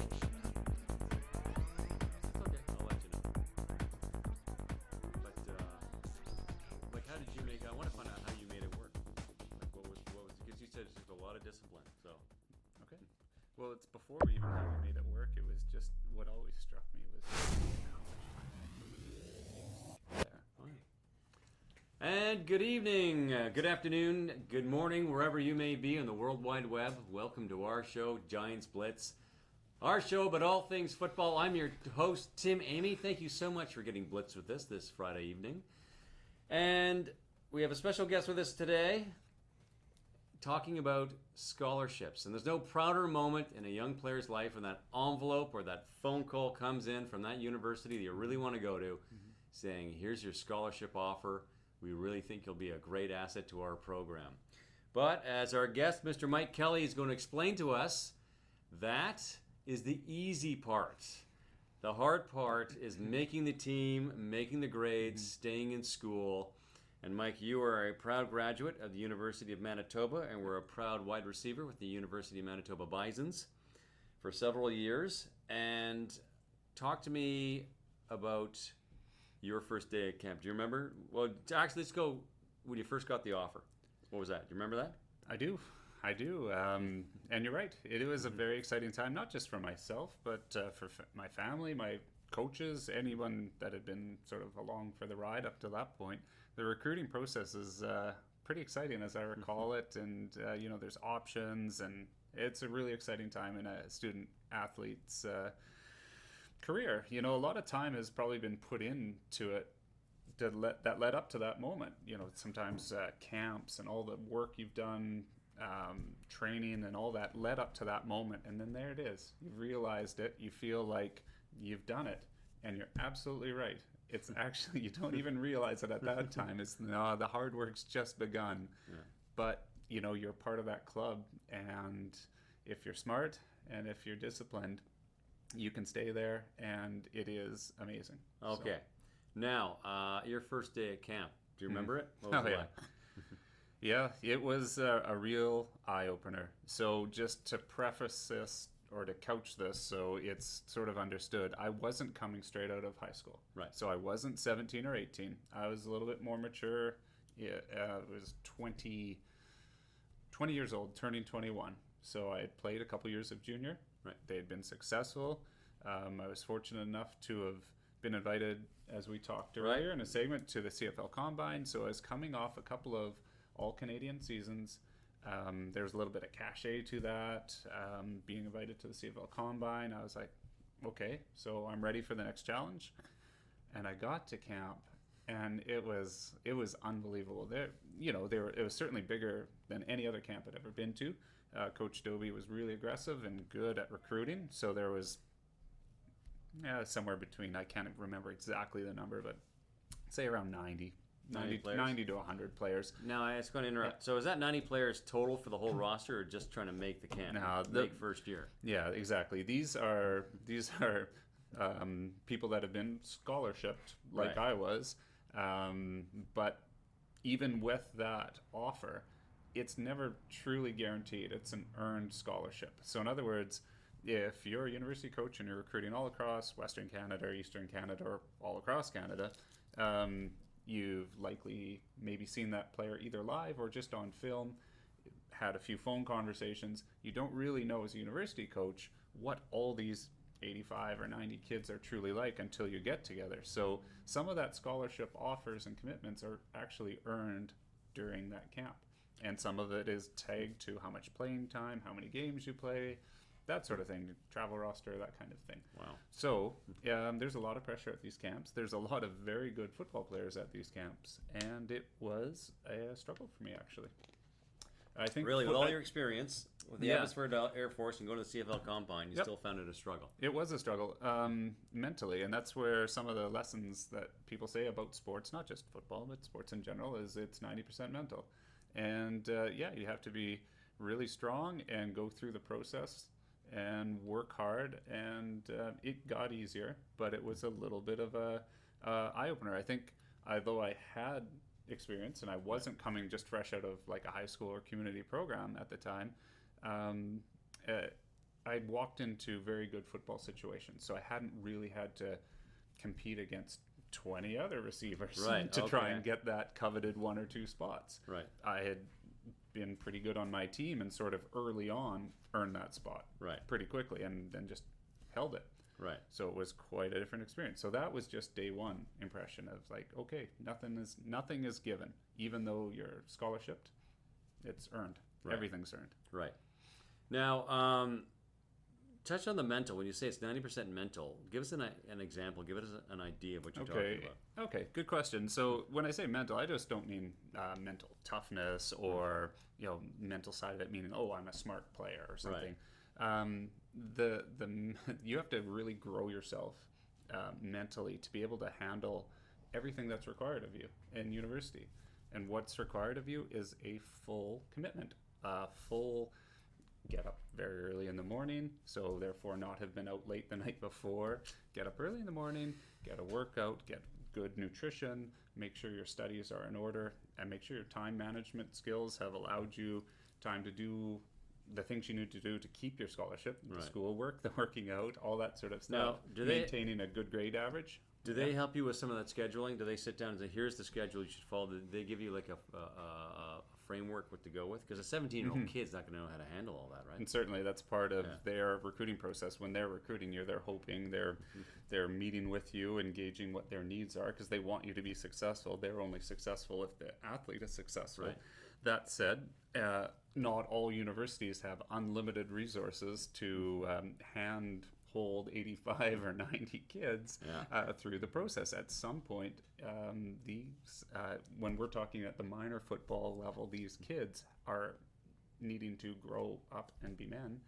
Okay, I'll let you know. But like, how did you make? I want to find out how you made it work. Like, what was? Because you said it took a lot of discipline. So Okay. Well, it's before even how we made it work. It was just what always struck me was there. oh, yeah. And good evening, good afternoon, good morning, wherever you may be on the World Wide Web. Welcome to our show, Giants Blitz. Our show about all things football. I'm your host, Tim Amy. Thank you so much for getting Blitz with us this Friday evening. And we have a special guest with us today talking about scholarships. And there's no prouder moment in a young player's life when that envelope or that phone call comes in from that university that you really want to go to saying, here's your scholarship offer. We really think you'll be a great asset to our program. But as our guest, Mr. Mike Kelly, is going to explain to us, that is the easy part. The hard part is making the team, making the grades, staying in school. And Mike, you are a proud graduate of the University of Manitoba and were a proud wide receiver with the University of Manitoba Bisons for several years. And talk to me about your first day at camp. Do you remember? Well, actually, let's go when you first got the offer. What was that? Do you remember that? I do. And you're right. It was a very exciting time, not just for myself, but for my family, my coaches, anyone that had been sort of along for the ride up to that point. The recruiting process is pretty exciting, as I recall it. And, there's options, and it's a really exciting time in a student athlete's career. A lot of time has probably been put into it that led up to that moment. Sometimes camps and all the work you've done, training and all that led up to that moment, and then there it is. You've realized it. You feel like you've done it, and you're absolutely right. It's actually, you don't even realize it at that time. It's the hard work's just begun. Yeah. But you're part of that club, and if you're smart and if you're disciplined, you can stay there, and it is amazing. Okay. So. Now, your first day at camp. Do you remember it? What was it like? Yeah, it was a real eye-opener. So just to preface this, or to couch this so it's sort of understood, I wasn't coming straight out of high school. Right. So I wasn't 17 or 18. I was a little bit more mature. It was 20 years old, turning 21. So I had played a couple years of junior. Right. They had been successful. I was fortunate enough to have been invited, as we talked earlier in a segment, to the CFL Combine. So I was coming off a couple of all-Canadian seasons. There was a little bit of cachet to that. Being invited to the CFL Combine, I was like, okay, so I'm ready for the next challenge. And I got to camp, and it was unbelievable. It was certainly bigger than any other camp I'd ever been to. Coach Dobie was really aggressive and good at recruiting, so there was somewhere between, I can't remember exactly the number, but say around 90 to 100 players. Now, I was going to interrupt. Yeah. So is that 90 players total for the whole roster, or just trying to make the camp? No, make first year. Yeah, exactly. These are people that have been scholarshiped, like I was. But even with that offer, it's never truly guaranteed. It's an earned scholarship. So in other words, if you're a university coach and you're recruiting all across Western Canada, Eastern Canada, or all across Canada, you've likely maybe seen that player either live or just on film, had a few phone conversations. You don't really know as a university coach what all these 85 or 90 kids are truly like until you get together. So some of that scholarship offers and commitments are actually earned during that camp. And some of it is tagged to how much playing time, how many games you play, that sort of thing, travel roster, that kind of thing. Wow. So there's a lot of pressure at these camps. There's a lot of very good football players at these camps, and it was a struggle for me, actually. I think really, with all your experience with the Abbotsford Air Force and going to the CFL Combine, you still found it a struggle. It was a struggle mentally, and that's where some of the lessons that people say about sports, not just football, but sports in general, is it's 90% mental. And you have to be really strong and go through the process and work hard, and it got easier, but it was a little bit of a eye-opener. I think, although I had experience and I wasn't coming just fresh out of like a high school or community program at the time, I walked into very good football situations, so I hadn't really had to compete against 20 other receivers Right, to try okay. and get that coveted 1 or 2 spots. Right. I had been pretty good on my team and sort of early on earned that spot Right. pretty quickly and then just held it. Right. So it was quite a different experience. So that was just day one impression of like, okay, nothing is given. Even though you're scholarshiped, it's earned. Right. Everything's earned. Right. Now, touch on the mental. When you say it's 90% mental, give us an example. Give us an idea of what you're talking about. Okay, good question. So when I say mental, I just don't mean mental toughness or mental side of it, meaning I'm a smart player or something. Right. The you have to really grow yourself mentally to be able to handle everything that's required of you in university. And what's required of you is a full commitment, full get up very early in the morning, so therefore not have been out late the night before. Get up early in the morning, get a workout, get good nutrition, make sure your studies are in order, and make sure your time management skills have allowed you time to do the things you need to do to keep your scholarship, the schoolwork, the working out, all that sort of stuff. Now, maintaining a good grade average. Do they help you with some of that scheduling? Do they sit down and say, here's the schedule you should follow? Do they give you like a framework what to go with? Because a 17-year-old kid's not going to know how to handle all that, right? And certainly that's part of their recruiting process. When they're recruiting you, they're hoping, they're meeting with you, engaging what their needs are, because they want you to be successful. They're only successful if the athlete is successful. Right. That said, not all universities have unlimited resources to hold 85 or 90 kids through the process. At some point, when we're talking at the minor football level, these kids are needing to grow up and be men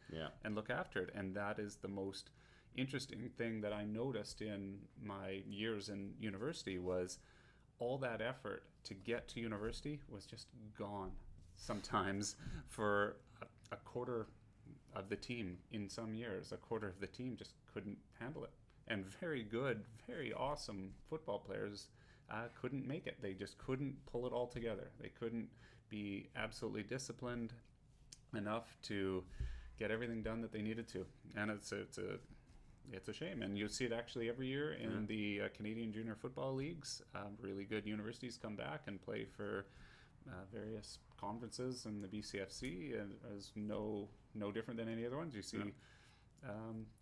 and look after it. And that is the most interesting thing that I noticed in my years in university was all that effort to get to university was just gone sometimes for a quarter of the team. In some years, a quarter of the team just couldn't handle it, and very good, very awesome football players couldn't make it. They just couldn't pull it all together. They couldn't be absolutely disciplined enough to get everything done that they needed to, and it's a shame. And you see it actually every year in the Canadian Junior Football Leagues. Really good universities come back and play for various conferences, and the BCFC is no different than any other ones. You see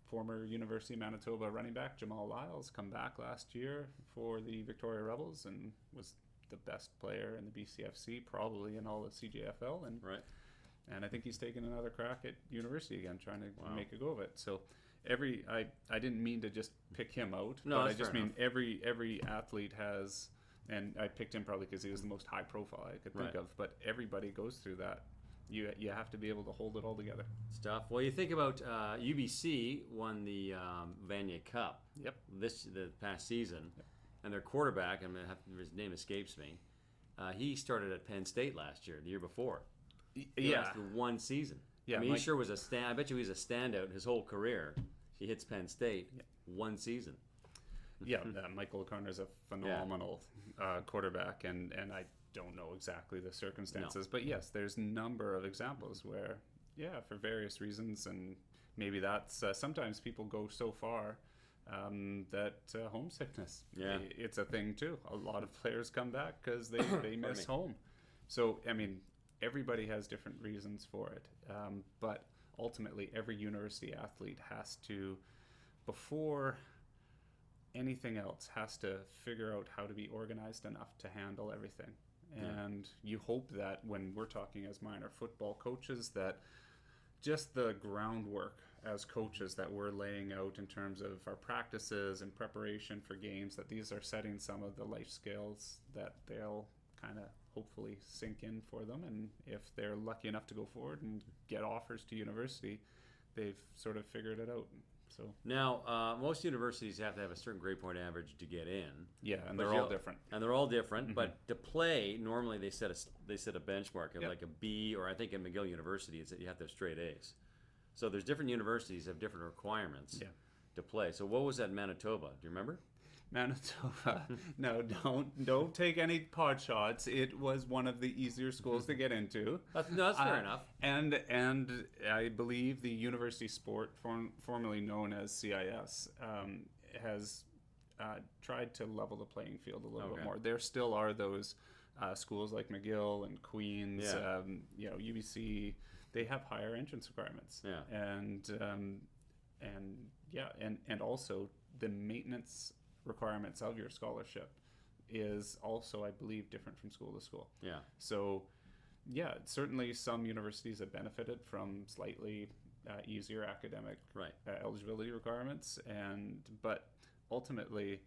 former University of Manitoba running back Jamal Lyles come back last year for the Victoria Rebels and was the best player in the BCFC, probably in all of CJFL, and I think he's taking another crack at university again, trying to make a go of it. So I didn't mean to just pick him out, but I just mean every athlete has. And I picked him probably because he was the most high profile I could think of. But everybody goes through that. You have to be able to hold it all together. Stuff. Well, you think about UBC won the Vanier Cup. Yep. The past season, and their quarterback, his name escapes me. He started at Penn State last year, the year before. He lasted one season. Yeah, I mean, he sure was I bet you he's a standout his whole career. He hits Penn State one season. Yeah, Michael O'Connor is a phenomenal quarterback, and I don't know exactly the circumstances, but yes, there's a number of examples where, for various reasons, and maybe that's sometimes people go so far that homesickness, it's a thing too. A lot of players come back because they miss home. So, I mean, everybody has different reasons for it, but ultimately every university athlete has to, before anything else, has to figure out how to be organized enough to handle everything. And you hope that when we're talking as minor football coaches, that just the groundwork as coaches that we're laying out in terms of our practices and preparation for games, that these are setting some of the life skills that they'll kind of hopefully sink in for them. And if they're lucky enough to go forward and get offers to university, they've sort of figured it out. So now, most universities have to have a certain grade point average to get in. Yeah, and they're all different. And they're all different, but to play, normally they set a benchmark of like a B, or I think in McGill University, it's that you have to have straight A's. So there's different universities have different requirements to play. So what was that in Manitoba? Do you remember? Manitoba. No, don't take any pot shots. It was one of the easier schools to get into. That's fair enough. And I believe the university sport, formerly known as CIS, has tried to level the playing field a little bit more. There still are those schools like McGill and Queens, UBC. They have higher entrance requirements. Yeah. And also the maintenance requirements of your scholarship is also, I believe, different from school to school. Yeah. So, yeah, certainly some universities have benefited from slightly easier academic eligibility requirements, but ultimately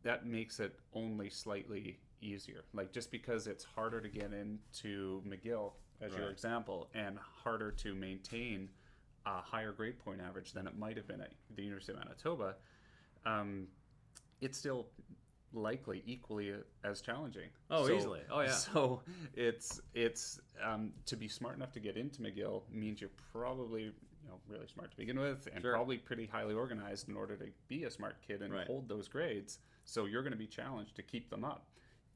that makes it only slightly easier. Like, just because it's harder to get into McGill, as your example, and harder to maintain a higher grade point average than it might have been at the University of Manitoba, it's still likely equally as challenging. Easily. Oh, yeah. So it's to be smart enough to get into McGill means you're probably really smart to begin with, and probably pretty highly organized in order to be a smart kid and hold those grades. So you're going to be challenged to keep them up.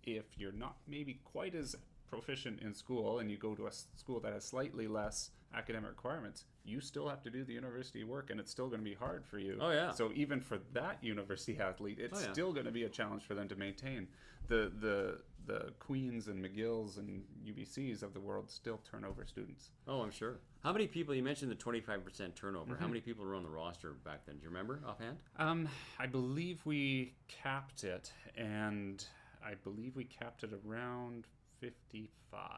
If you're not maybe quite as proficient in school and you go to a school that has slightly less academic requirements, you still have to do the university work, and it's still going to be hard for you. So even for that university athlete, it's still going to be a challenge for them to maintain. The Queens and McGills and UBCs of the world still turn over students. I'm sure. How many people, you mentioned the 25% turnover, how many people were on the roster back then? Do you remember offhand? I believe we capped it, around 55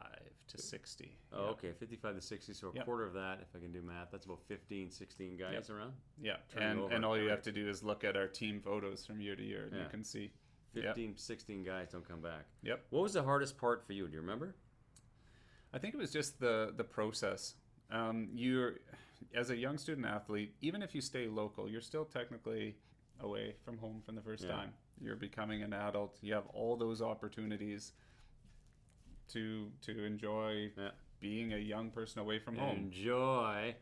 to 60. Okay, 55 to 60, so a quarter of that, if I can do math, that's about 15, 16 guys around? Yeah, and all you have to do is look at our team photos from year to year, and you can see 15, 16 guys don't come back. Yep. What was the hardest part for you? Do you remember? I think it was just the process. You're, as a young student athlete, even if you stay local, you're still technically away from home from the first time. You're becoming an adult. You have all those opportunities to enjoy being a young person away from home. Enjoy.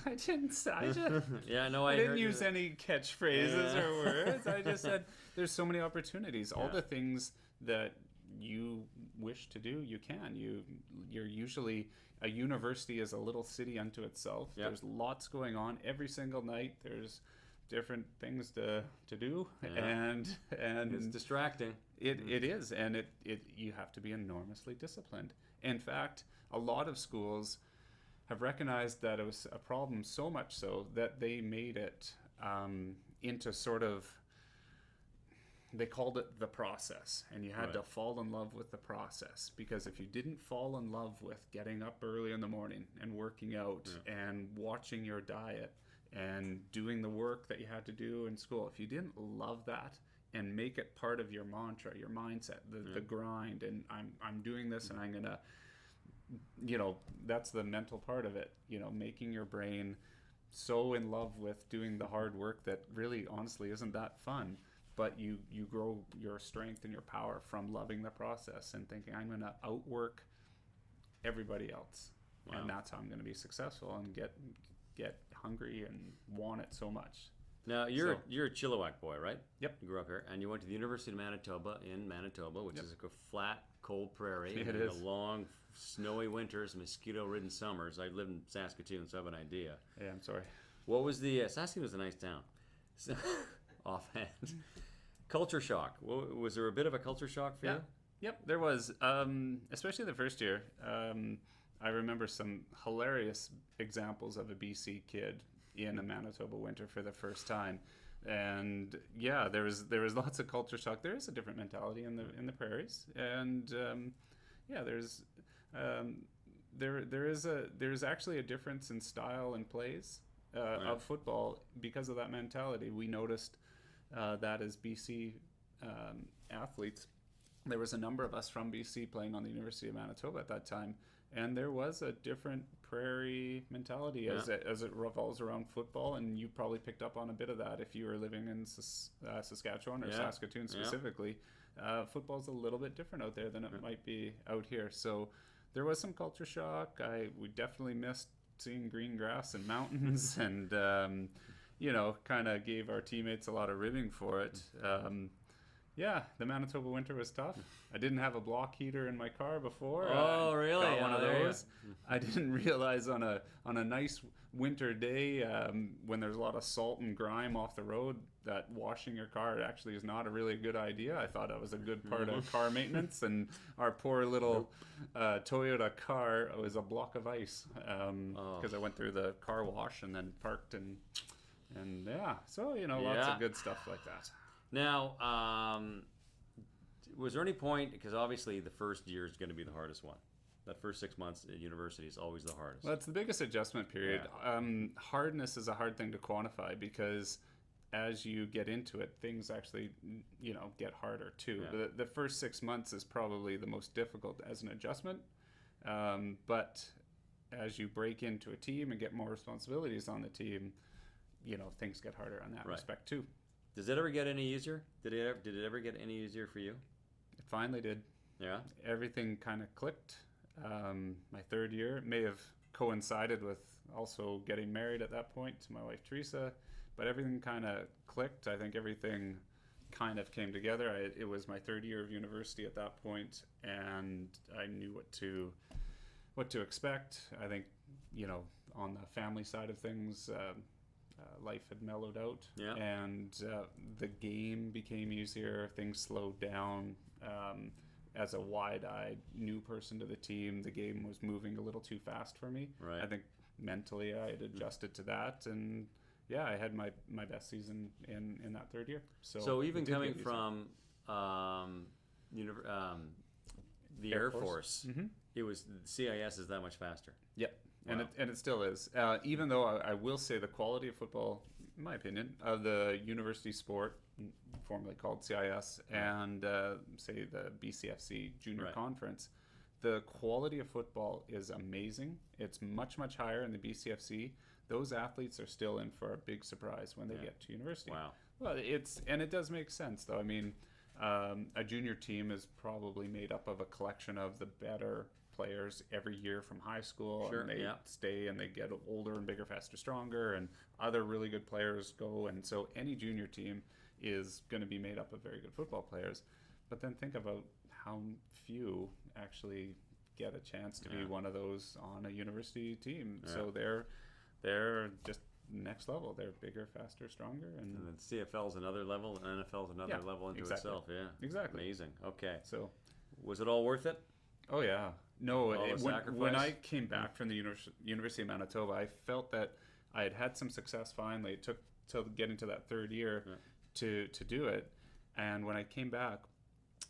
I didn't use any catchphrases or words. I just said there's so many opportunities. All the things that you wish to do, you can. You're usually, a university is a little city unto itself. There's lots going on every single night. There's different things to do, and it's distracting. It is, and it you have to be enormously disciplined. In fact, a lot of schools have recognized that it was a problem, so much so that they made it into sort of, they called it the process, and you had to fall in love with the process, because if you didn't fall in love with getting up early in the morning and working out and watching your diet and doing the work that you had to do in school, if you didn't love that and make it part of your mantra, your mindset, the grind, and I'm doing this, and I'm gonna, that's the mental part of it, making your brain so in love with doing the hard work that really honestly isn't that fun, but you grow your strength and your power from loving the process and thinking, I'm gonna outwork everybody else. And that's how I'm gonna be successful and get hungry and want it so much. Now, you're a Chilliwack boy, right? Yep. You grew up here, and you went to the University of Manitoba in Manitoba, which is like a flat, cold prairie. It and is. Long, snowy winters, mosquito-ridden summers. I lived in Saskatoon, so I have an idea. Yeah, I'm sorry. What was the... Saskatoon was a nice town. Offhand. Culture shock. Was there a bit of a culture shock for you? Yep, there was. Especially the first year. I remember some hilarious examples of a BC kid in a Manitoba winter for the first time, and there was lots of culture shock. There is a different mentality in the prairies, and there's actually a difference in style and plays of football because of that mentality. We noticed that as BC athletes, there was a number of us from BC playing on the University of Manitoba at that time. And there was a different prairie mentality as it revolves around football, and you probably picked up on a bit of that if you were living in Saskatchewan or Saskatoon specifically. Football's a little bit different out there than it might be out here. So there was some culture shock. We definitely missed seeing green grass and mountains, and kind of gave our teammates a lot of ribbing for it. Yeah, the Manitoba winter was tough. I didn't have a block heater in my car before. Oh, really? Got one of there you those. I didn't realize on a nice winter day when there's a lot of salt and grime off the road that washing your car actually is not a really good idea. I thought that was a good part of car maintenance, and our poor little Toyota car was a block of ice because I went through the car wash and then parked and yeah. So lots of good stuff like that. Now, was there any point, because obviously the first year is going to be the hardest one. That first 6 months at university is always the hardest. Well, it's the biggest adjustment period. Yeah. Hardness is a hard thing to quantify because as you get into it, things actually, get harder too. Yeah. The first 6 months is probably the most difficult as an adjustment. But as you break into a team and get more responsibilities on the team, things get harder in that respect too. Does it ever get any easier? Did it ever get any easier for you? It finally did. Yeah. Everything kind of clicked. My third year, it may have coincided with also getting married at that point to my wife Teresa, but everything kind of clicked. I think everything kind of came together. It was my third year of university at that point, and I knew what to expect. I think on the family side of things. Life had mellowed out, and the game became easier. Things slowed down. As a wide-eyed new person to the team, the game was moving a little too fast for me. Right. I think mentally I had adjusted to that, and I had my best season in that third year. So even coming from the Air Force, it was CIS is that much faster. Yep. Wow. And it still is. Even though I will say the quality of football, in my opinion, of the university sport, formerly called CIS, and say the BCFC Junior Conference, the quality of football is amazing. It's much, much higher in the BCFC. Those athletes are still in for a big surprise when they get to university. Wow. Well, it does make sense, though. I mean, a junior team is probably made up of a collection of the better players every year from high school, and they stay and they get older and bigger, faster, stronger, and other really good players go, and so any junior team is going to be made up of very good football players. But then think about how few actually get a chance to be one of those on a university team. So they're just next level. They're bigger, faster, stronger, and then CFL's another level, and NFL's another level into itself. Yeah, exactly. Amazing. Okay, so was it all worth it? Oh yeah. No, when I came back Mm-hmm. from the University of Manitoba, I felt that I had some success finally. It took till getting to that third year to do it. And when I came back,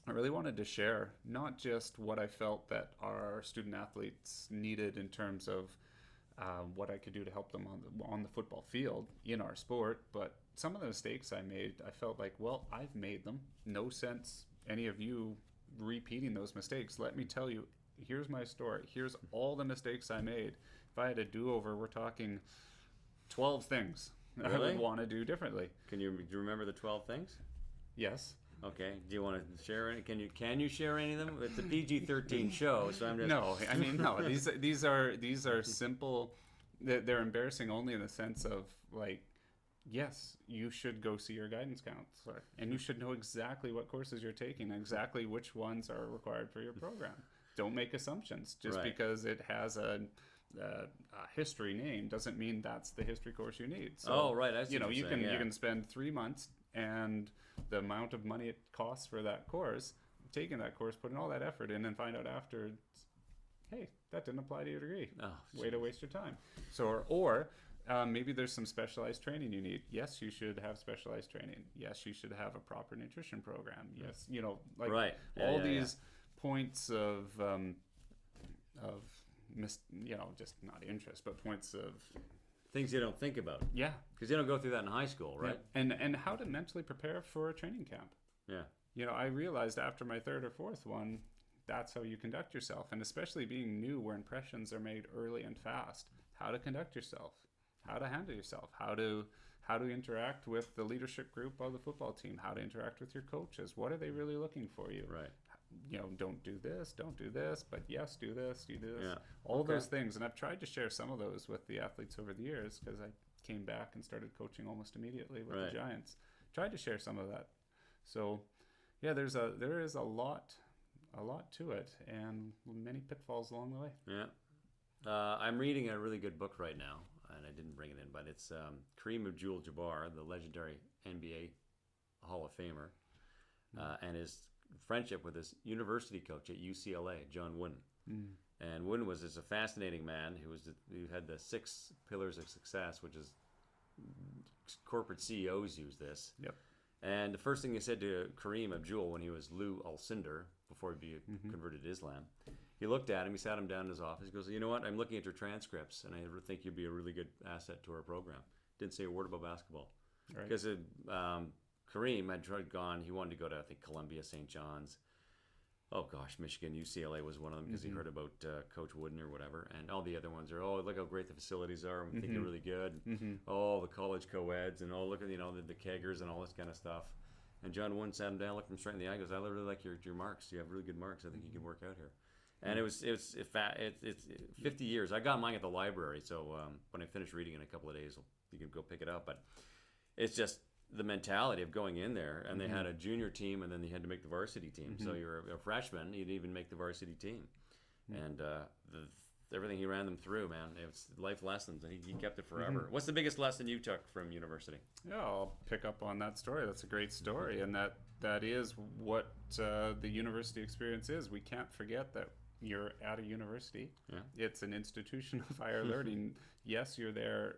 I really wanted to share not just what I felt that our student athletes needed in terms of what I could do to help them on the football field in our sport, but some of the mistakes I made, I felt like, well, I've made them. No sense any of you repeating those mistakes. Let me tell you, here's my story. Here's all the mistakes I made. If I had a do-over, we're talking 12 things I would want to do differently. Do you remember the 12 things? Yes. Okay. Do you want to share any? Can you share any of them? It's a PG-13 show, so I'm just no. I mean, no. These are simple. They're embarrassing only in the sense of like, yes, you should go see your guidance counselor, and you should know exactly what courses you're taking, and exactly which ones are required for your program. Don't make assumptions. Just because it has a history name doesn't mean that's the history course you need. So, you can spend 3 months and the amount of money it costs for that course, taking that course, putting all that effort in, and find out after, hey, that didn't apply to your degree. Way to waste your time. So, or maybe there's some specialized training you need. Yes, you should have specialized training. Yes, you should have a proper nutrition program. Yes, all these points of just not interest, but points of things you don't think about. Yeah, because you don't go through that in high school, right? Yeah. And how to mentally prepare for a training camp. Yeah. I realized after my third or fourth one, that's how you conduct yourself, and especially being new, where impressions are made early and fast. How to conduct yourself, how to handle yourself, how to interact with the leadership group of the football team, how to interact with your coaches. What are they really looking for you? Right. Don't do this, but yes, do this, you do this. Yeah. All those things. And I've tried to share some of those with the athletes over the years because came back and started coaching almost immediately with Right. the Giants. Tried to share some of that. So, yeah, there is a lot to it, and many pitfalls along the way. Yeah. I'm reading a really good book right now, and I didn't bring it in, but it's Kareem Abdul-Jabbar, the legendary NBA Hall of Famer, and his friendship with his university coach at UCLA, John Wooden. And Wooden was a fascinating man who had the 6 pillars of success, which is corporate CEOs use this. Yep. And the first thing he said to Kareem Abdul when he was Lou Alcindor, before he converted to Islam, he looked at him, he sat him down in his office, he goes, you know what, I'm looking at your transcripts, and I think you'd be a really good asset to our program. Didn't say a word about basketball. Right. Because Kareem had he wanted to go to, I think, Columbia, St. John's. Oh gosh, Michigan, UCLA was one of them because he heard about Coach Wooden or whatever, and all the other ones are, oh, look how great the facilities are, we think they're really good. Oh, the college co-eds, and oh, look at the keggers and all this kind of stuff. And John Wooden sat him down, looked him straight in the eye, goes, I really like your marks. You have really good marks. I think you can work out here. And it's 50 years. I got mine at the library, so when I finish reading in a couple of days, you can go pick it up. But it's just the mentality of going in there, and they had a junior team, and then they had to make the varsity team. So you're a freshman, you didn't even make the varsity team. And everything he ran them through, man, it was life lessons, and he kept it forever. What's the biggest lesson you took from university? Yeah, I'll pick up on that story. That's a great story, and that is what the university experience is. We can't forget that you're at a university. Yeah. It's an institution of higher learning. Yes, you're there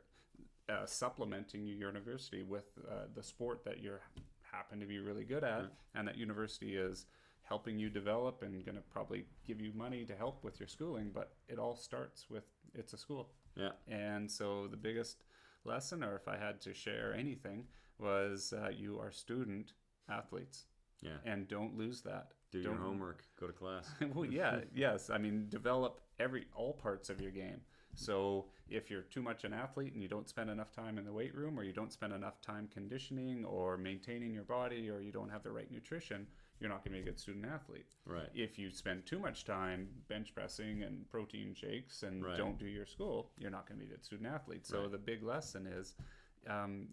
supplementing your university with the sport that you happen to be really good at, and that university is helping you develop and going to probably give you money to help with your schooling, but it all starts with it's a school. Yeah. And so the biggest lesson, or if I had to share anything, was you are student athletes. Yeah. And don't lose that. Do your homework, go to class. Well, yeah, yes. I mean, develop all parts of your game. So if you're too much an athlete and you don't spend enough time in the weight room, or you don't spend enough time conditioning or maintaining your body, or you don't have the right nutrition, you're not going to be a good student athlete. Right. If you spend too much time bench pressing and protein shakes and don't do your school, you're not going to be a good student athlete. So the big lesson is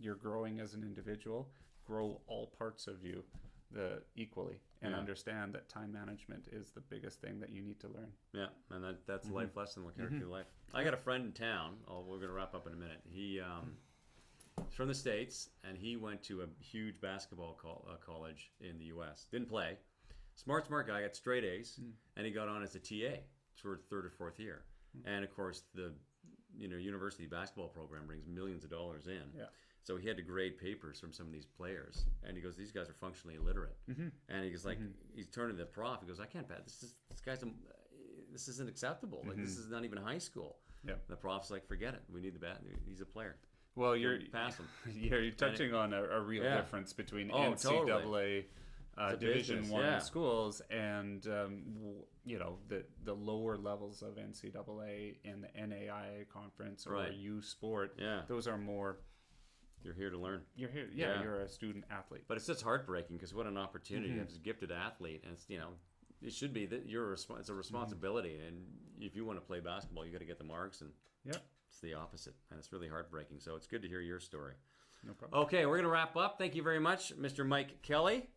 you're growing as an individual. Grow all parts of you equally, and understand that time management is the biggest thing that you need to learn. Yeah, and that's a life lesson we'll carry through life. I got a friend in town. We're going to wrap up in a minute. He's from the States, and he went to a huge basketball college in the U.S. Didn't play. Smart guy, got straight A's, and he got on as a TA for third or fourth year. And of course, the university basketball program brings millions of dollars in. Yeah. So he had to grade papers from some of these players, and he goes, "These guys are functionally illiterate." And he goes, he's turning to the prof. He goes, "I can't pass. This isn't acceptable. Like this is not even high school." Yeah. The prof's like, "Forget it. We need the bat. He's a player." Well, you're pass him. You're touching on a real difference between NCAA Division I schools and the lower levels of NCAA and the NAIA conference or U Sport. Yeah. Those are more. You're here to learn. You're here. Yeah, you're a student athlete. But it's just heartbreaking because what an opportunity. As a gifted athlete, and it should be that it's a responsibility. And if you want to play basketball, you got to get the marks. And it's the opposite, and it's really heartbreaking. So it's good to hear your story. No problem. Okay, we're gonna wrap up. Thank you very much, Mr. Mike Kelly.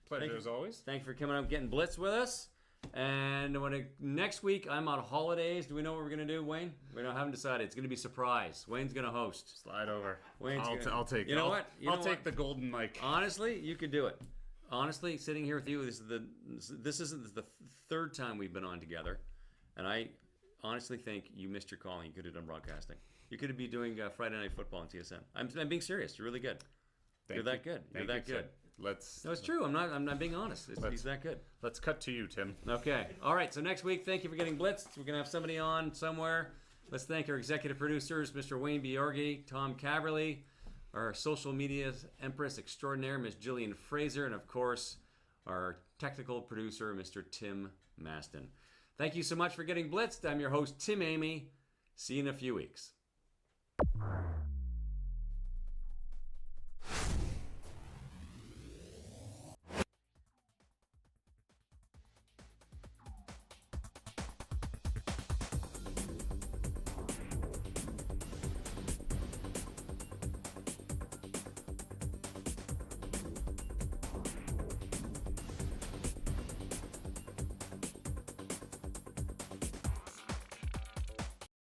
Pleasure as always. Thank you for coming up, getting Blitz with us. And next week, I'm on holidays. Do we know what we're going to do, Wayne? We haven't decided. It's going to be a surprise. Wayne's going to host. Slide over. I'll take it. You know what? I'll take the golden mic. Honestly, you could do it. Honestly, sitting here with you, this isn't the third time we've been on together. And I honestly think you missed your calling. You could have done broadcasting. You could be doing Friday Night Football on TSN. I'm being serious. You're really good. You're that good. You're that good. No, it's true. I'm not being honest. He's that good. Let's cut to you, Tim. Okay. All right. So next week, thank you for getting blitzed. We're gonna have somebody on somewhere. Let's thank our executive producers, Mr. Wayne Biorgi, Tom Caverly, our social media empress extraordinaire, Ms. Jillian Fraser, and of course, our technical producer, Mr. Tim Maston. Thank you so much for getting blitzed. I'm your host, Tim Amy. See you in a few weeks.